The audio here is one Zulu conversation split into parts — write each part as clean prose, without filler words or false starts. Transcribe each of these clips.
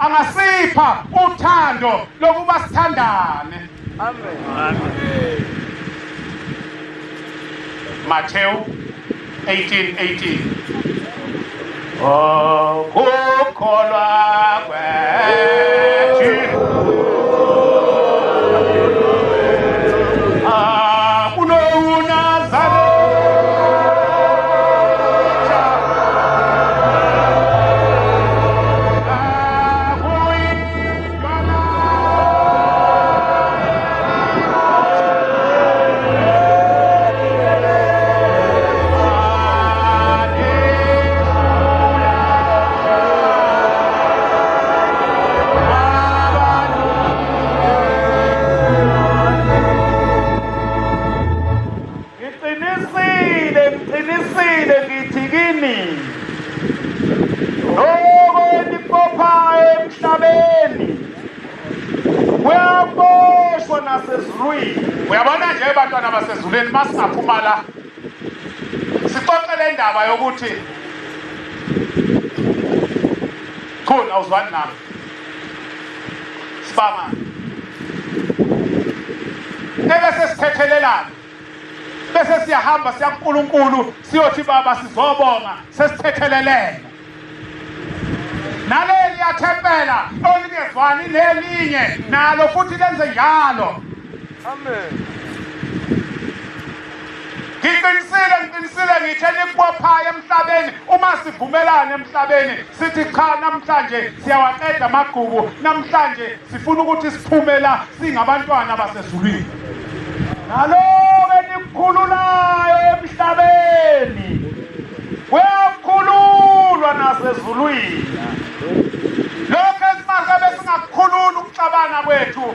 angasipha uthando lokuba sithandane. Amen. Matthew 18:18. Oh, kukholwa kwethu uyabona nje abantwana basezulwini masingaphuma la sixoxele indaba yokuthi khona awuzwani nami sibanga bese sithethelelana bese siyahamba siya kuNkulunkulu siyothi baba sizobonga sesithethelelene naleli yathempela olingezwani nelinye nalo futhi lenze njalo. Amen. Ngiqinisile ngithe nikubophayo emhlabeni uma sivumelana emhlabeni sithi cha namhlanje siyawaqeda amagubu namhlanje sifuna ukuthi siphume la singabantwana basezulwini nalo-ke nikukhululayo emhlabeni uyakhululwa nasezulwini. Lokho esimakabe singakukhulula ukuxabana kwethu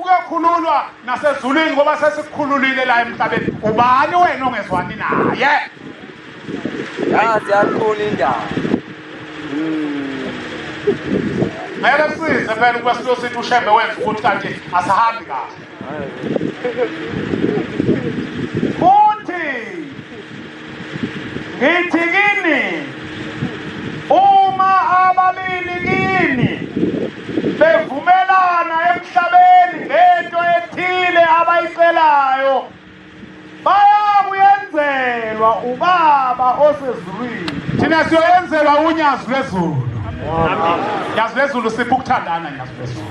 kuyakhululwa nasezulwini ngoba sesikhululile la emhlabeni. Ubani wena ongezwani naye? Siyakhulula indaba. Mele size phela ukuba siyosithi ushembe wenza ukuthi kanti asihambi kahle. Futhi ngithi kini uma ababili kini bevumelana emhlabeni ngento ethile abayicelayo bayakuyenzelwa ubaba osezulwini. Thina siyoyenzelwa unyazi lwezulu. Nyazi lwezulu sipho ukuthandana nyazi lwezulu.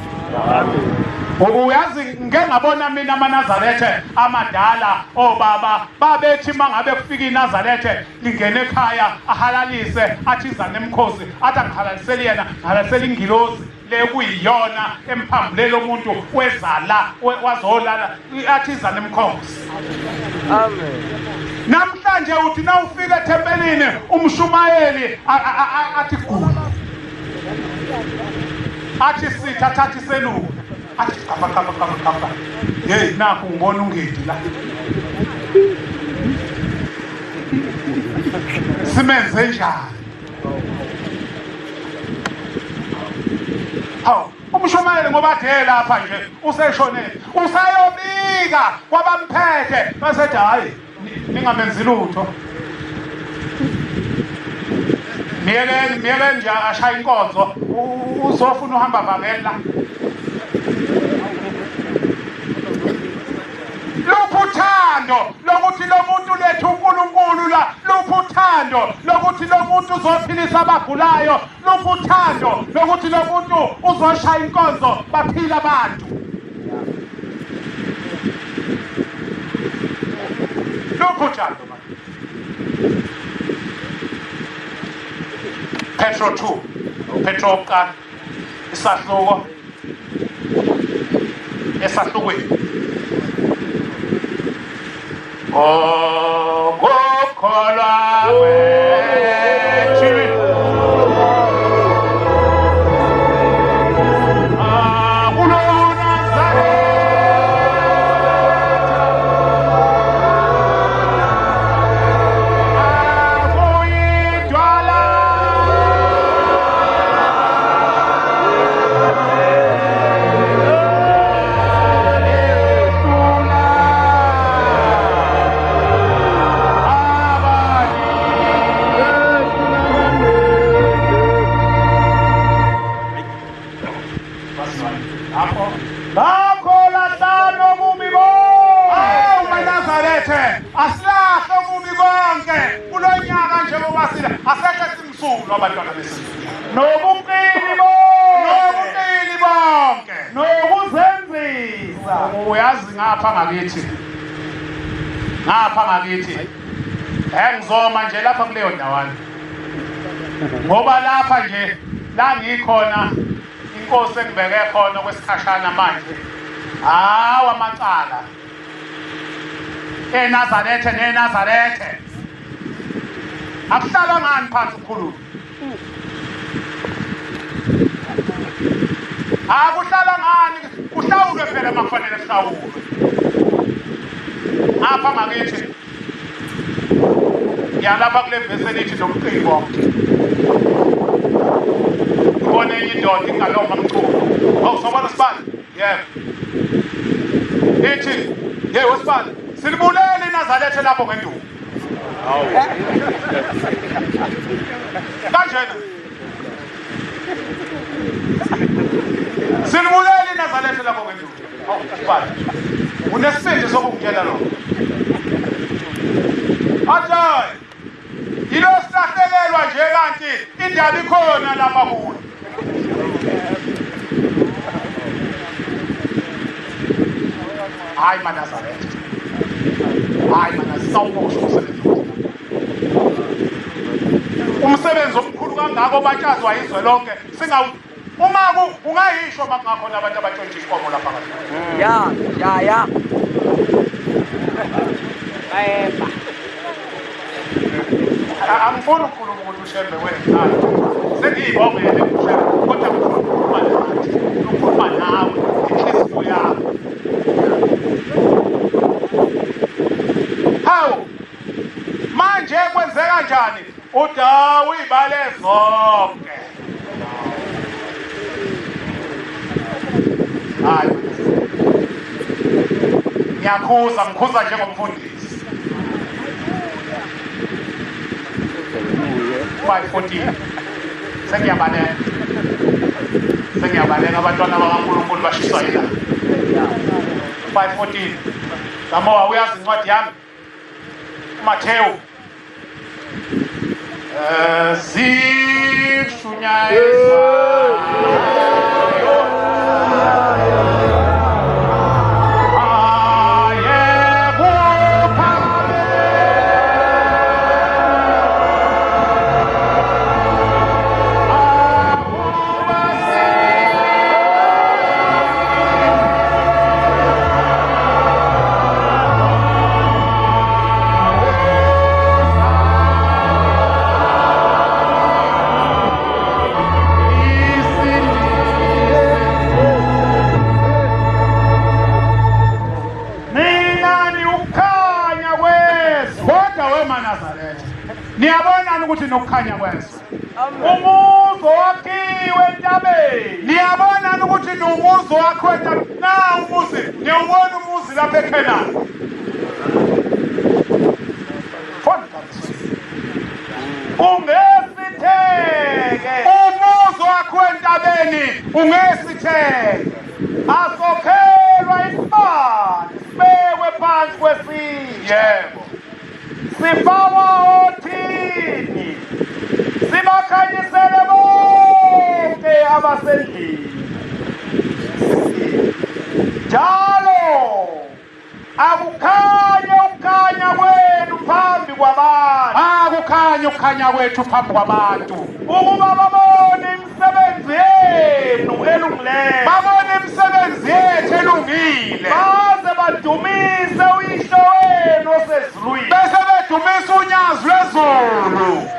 Uyazi ngeke ngabona mina amaNazaretha amadala obaba babethi mangabe kufika iNazaretha lingene ekhaya ahalalise athi izana emkhosi athi angihalaliseli yena ngihalaliseli ingilozi le kuyiyona emphambulela umuntu wezala wazolala athi izana emkhosi. Amen. Namhlanje uthi na ufika ethempelini umshumayeli athi gula athi sitha thathi selungu athi kapha hey nakho ngibona ungedi la simenze njani? Hawu umshumayeli ngoba athe lapha nje useshonele usayobika kwabamphethe basethi hayi ningamenzi lutho miyeke nje ashaya inkonzo uzofuna uhamba vangela luphithando lokuthi lo muntu lethu uNkulunkulu la luphithando lokuthi lo muntu uzophilisa abagulayo luphithando lokuthi lo muntu uzoshaya inkonzo baphila abantu luphithando. Petro 2 Petro ka isahluko esahlukwini kukholwa kwethu abantwana besizwe nobuqili bonke nokuzenzisa uyazi ngapha ngakithi ngizoma nje lapha kuleyo ndawana ngoba lapha nje la ngikhona inkosi engibeke khona kwesikhashana manje amacala eNazarethe akuhlala ngani phansi ukukhuluma akuhlala ngani kuhlawulwe phela makufanele kuhlawulwe ngapha ngakithi ngiyalapha kule veselithi nobuqili bonke ubone enye indoda ingaloma mculo sobona sibani yebo ithi wesibani silibulele iNazarethe lapho ngenduku kanjena silibulele iNazarethe lapho ngenduku sibani unesibindi sokungitshela lokho Athayi yilo sihlahlelelwa nje kanti indaba ikhona lapha kulo hayi maNazarethe sawumusho umsebenzi omkhulu kangako batshazwa izwe lonke uma ungayisho makungakhona abantu abatshontsha inkomo lapha Ya. Bayeba. angifuni ukukhuluma ukuthi ushembe wena sengiyibongele ushembe kodwa ukhuluma nathi ukhuluma nawe inhliziyo yakho hawu manje kwenzeka kanjani udawu ibale zonke hayi ngikhuza njengomfundisi 5:14 sengiyabaleka abantwana bakaNkulunkulu bashiswa yilanga 5:14 Samoa uyazi incwadi yami Mateyu niyabona ukuthi nokukhanya kwezwe umuzi wakhiwe entabeni niyabona ukuthi umuzi wakhiwe entabeni na umuzi niyawubona umuzi lapha eKhenani ungesitheke umuzi wakhiwe entabeni ungesitheke asokhelwa isibani sibekwe phansi kwesitsha yebo sifawa othini sibakhanyisele bonke abasendlini njalo akukhanye ukukhanya kwenu phambi kwabantu ukukhanya kwethu phambi kwabantu ukuba babone imisebenzi yenu elungileyo babone imisebenzi yethu elungile baze badumise uyihlo wenu osezulwini bese bedumisa unyazi lwezulu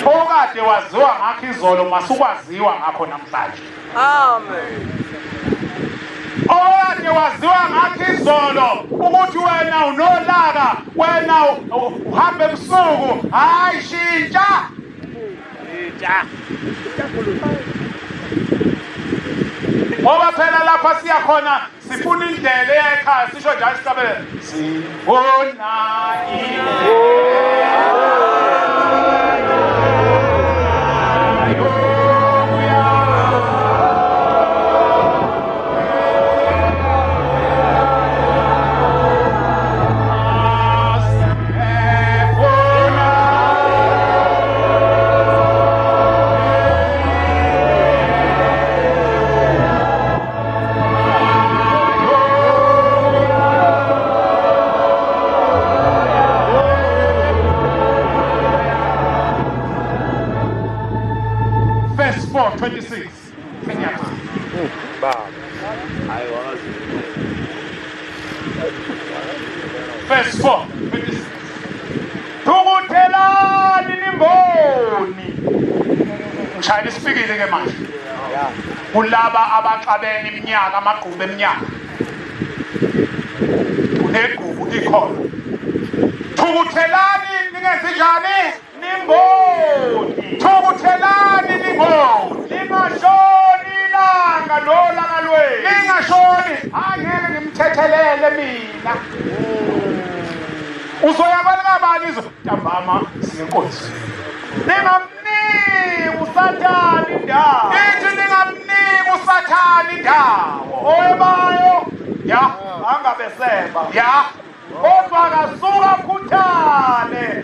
okade waziwa ngakho izolo masukwaziwa ngakho namhlanje Amen. okade waziwa ngakho izolo ukuthi wena unolaka wena uhamba ebusuku hayi shintsha ngoba phela lapha siyakhona sifuna indlela ekhaya sisho njalo sihlabele sibona Verse 4. Thukuthelani nimboni. Shayela isifikile ke manje. Kulaba abaxabene iminyaka amagqubu eminyaka. Unegugu ikhona. Thukuthelani ningenzi njani? Nimboni. Thukuthelani nimboni. Lingashoni ilanga lolanga lwenu. Lingashoni. Angeke ngimthethelele mina. Uzoyabala ngabani izo? Ntambama sinenkosi. Ningamniki uSathane indawo. Ithi ningamniki uSathane indawo. Oyebayo Ya, angabeseba. ya. Kodwa akasuka akhuthale.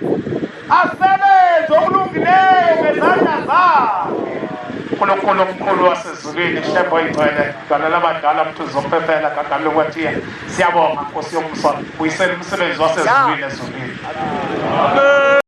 Asebenze okulungileyo ngezandla zakhe. uNkulunkulu omkhulu wasezulwini shebo igcwele galela abadala mntu zophephela gagalo kwathiya siyabonga Nkosi yomswa uyisela umsebenzi wasezulwini ezulwini. Amen.